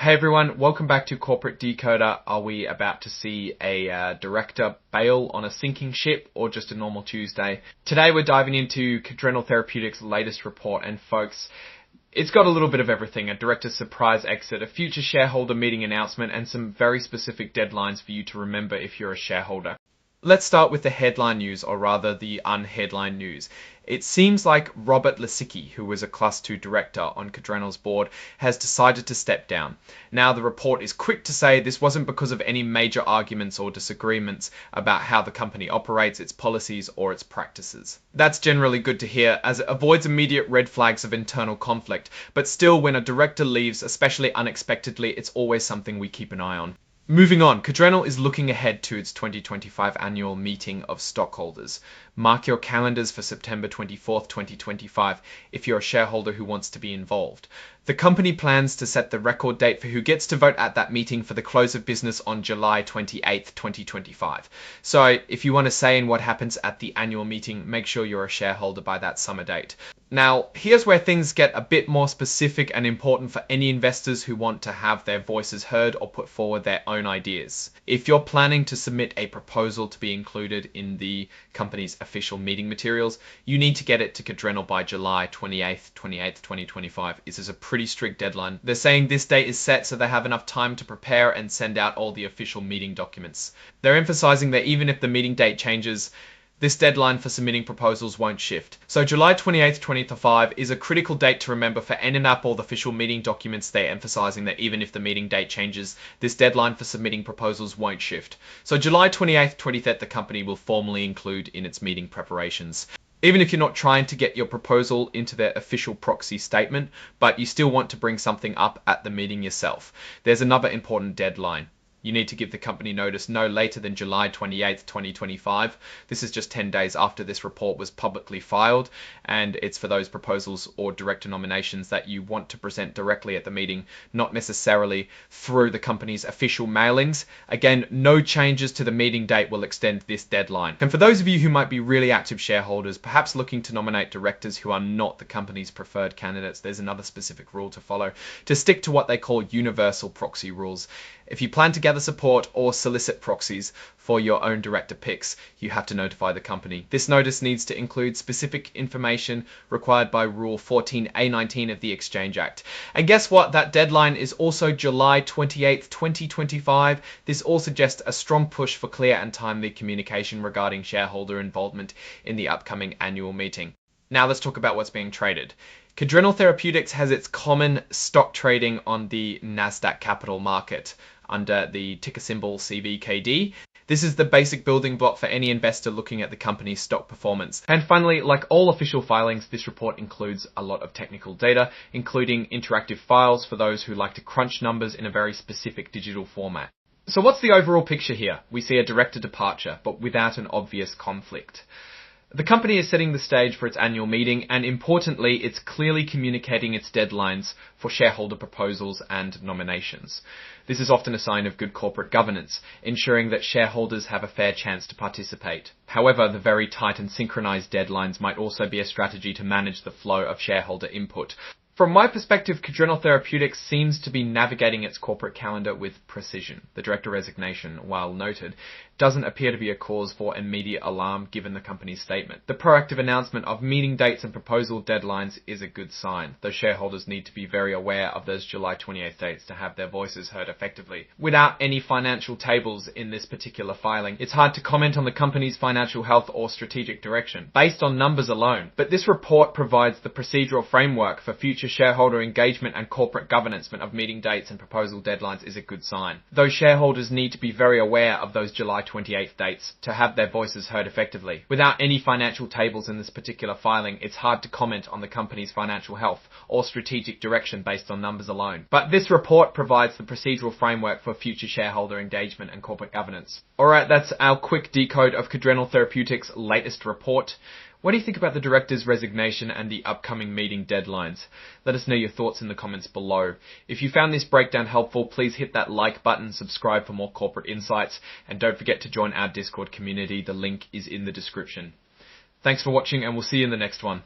Hey everyone, welcome back to Corporate Decoder. Are we about to see a director bail on a sinking ship or just a normal Tuesday? Today we're diving into Cadrenal Therapeutics' latest report, and folks, it's got a little bit of everything: a director's surprise exit, a future shareholder meeting announcement, and some very specific deadlines for you to remember if you're a shareholder. Let's start with the headline news, or rather the unheadline news. It seems like Robert Lisicki, who was a Class 2 director on Cadrenal's board, has decided to step down. Now, the report is quick to say this wasn't because of any major arguments or disagreements about how the company operates, its policies, or its practices. That's generally good to hear, as it avoids immediate red flags of internal conflict, but still, when a director leaves, especially unexpectedly, it's always something we keep an eye on. Moving on, Cadrenal is looking ahead to its 2025 annual meeting of stockholders. Mark your calendars for September 24th, 2025, if you're a shareholder who wants to be involved. The company plans to set the record date for who gets to vote at that meeting for the close of business on July 28th, 2025. So if you want to say in what happens at the annual meeting, make sure you're a shareholder by that summer date. Now, here's where things get a bit more specific and important for any investors who want to have their voices heard or put forward their own ideas. If you're planning to submit a proposal to be included in the company's official meeting materials, you need to get it to Cadrenal by July 28th, 2025. This is a pretty strict deadline. They're saying this date is set so they have enough time to prepare and send out all the official meeting documents. They're emphasizing that even if the meeting date changes, this deadline for submitting proposals won't shift. So July 28th, 2025 is a critical date to remember for ending up all the official meeting documents. They're emphasizing that even if the meeting date changes, this deadline for submitting proposals won't shift. So July 28th, 2025, the company will formally include in its meeting preparations. Even if you're not trying to get your proposal into their official proxy statement, but you still want to bring something up at the meeting yourself, there's another important deadline. You need to give the company notice no later than July 28th, 2025. This is just 10 days after this report was publicly filed, and it's for those proposals or director nominations that you want to present directly at the meeting, not necessarily through the company's official mailings. Again, no changes to the meeting date will extend this deadline. And for those of you who might be really active shareholders, perhaps looking to nominate directors who are not the company's preferred candidates, there's another specific rule to follow: to stick to what they call universal proxy rules. If you plan to gather support or solicit proxies for your own director picks, you have to notify the company. This notice needs to include specific information required by Rule 14A19 of the Exchange Act. And guess what? That deadline is also July 28th, 2025. This all suggests a strong push for clear and timely communication regarding shareholder involvement in the upcoming annual meeting. Now let's talk about what's being traded. Cadrenal Therapeutics has its common stock trading on the Nasdaq Capital Market under the ticker symbol CVKD. This is the basic building block for any investor looking at the company's stock performance. And finally, like all official filings, this report includes a lot of technical data, including interactive files for those who like to crunch numbers in a very specific digital format. So what's the overall picture here? We see a director departure, but without an obvious conflict. The company is setting the stage for its annual meeting, and importantly, it's clearly communicating its deadlines for shareholder proposals and nominations. This is often a sign of good corporate governance, ensuring that shareholders have a fair chance to participate. However, the very tight and synchronized deadlines might also be a strategy to manage the flow of shareholder input. From my perspective, Cadrenal Therapeutics seems to be navigating its corporate calendar with precision. The director resignation, while noted, doesn't appear to be a cause for immediate alarm given the company's statement. The proactive announcement of meeting dates and proposal deadlines is a good sign, though shareholders need to be very aware of those July 28th dates to have their voices heard effectively. Without any financial tables in this particular filing, it's hard to comment on the company's financial health or strategic direction based on numbers alone. But this report provides the procedural framework for future shareholder engagement and corporate governance of meeting dates and proposal deadlines is a good sign. Those shareholders need to be very aware of those July 28th dates to have their voices heard effectively. Without any financial tables in this particular filing, it's hard to comment on the company's financial health or strategic direction based on numbers alone. But this report provides the procedural framework for future shareholder engagement and corporate governance. Alright, that's our quick decode of Cadrenal Therapeutics' latest report. What do you think about the director's resignation and the upcoming meeting deadlines? Let us know your thoughts in the comments below. If you found this breakdown helpful, please hit that like button, subscribe for more corporate insights, and don't forget to join our Discord community. The link is in the description. Thanks for watching, and we'll see you in the next one.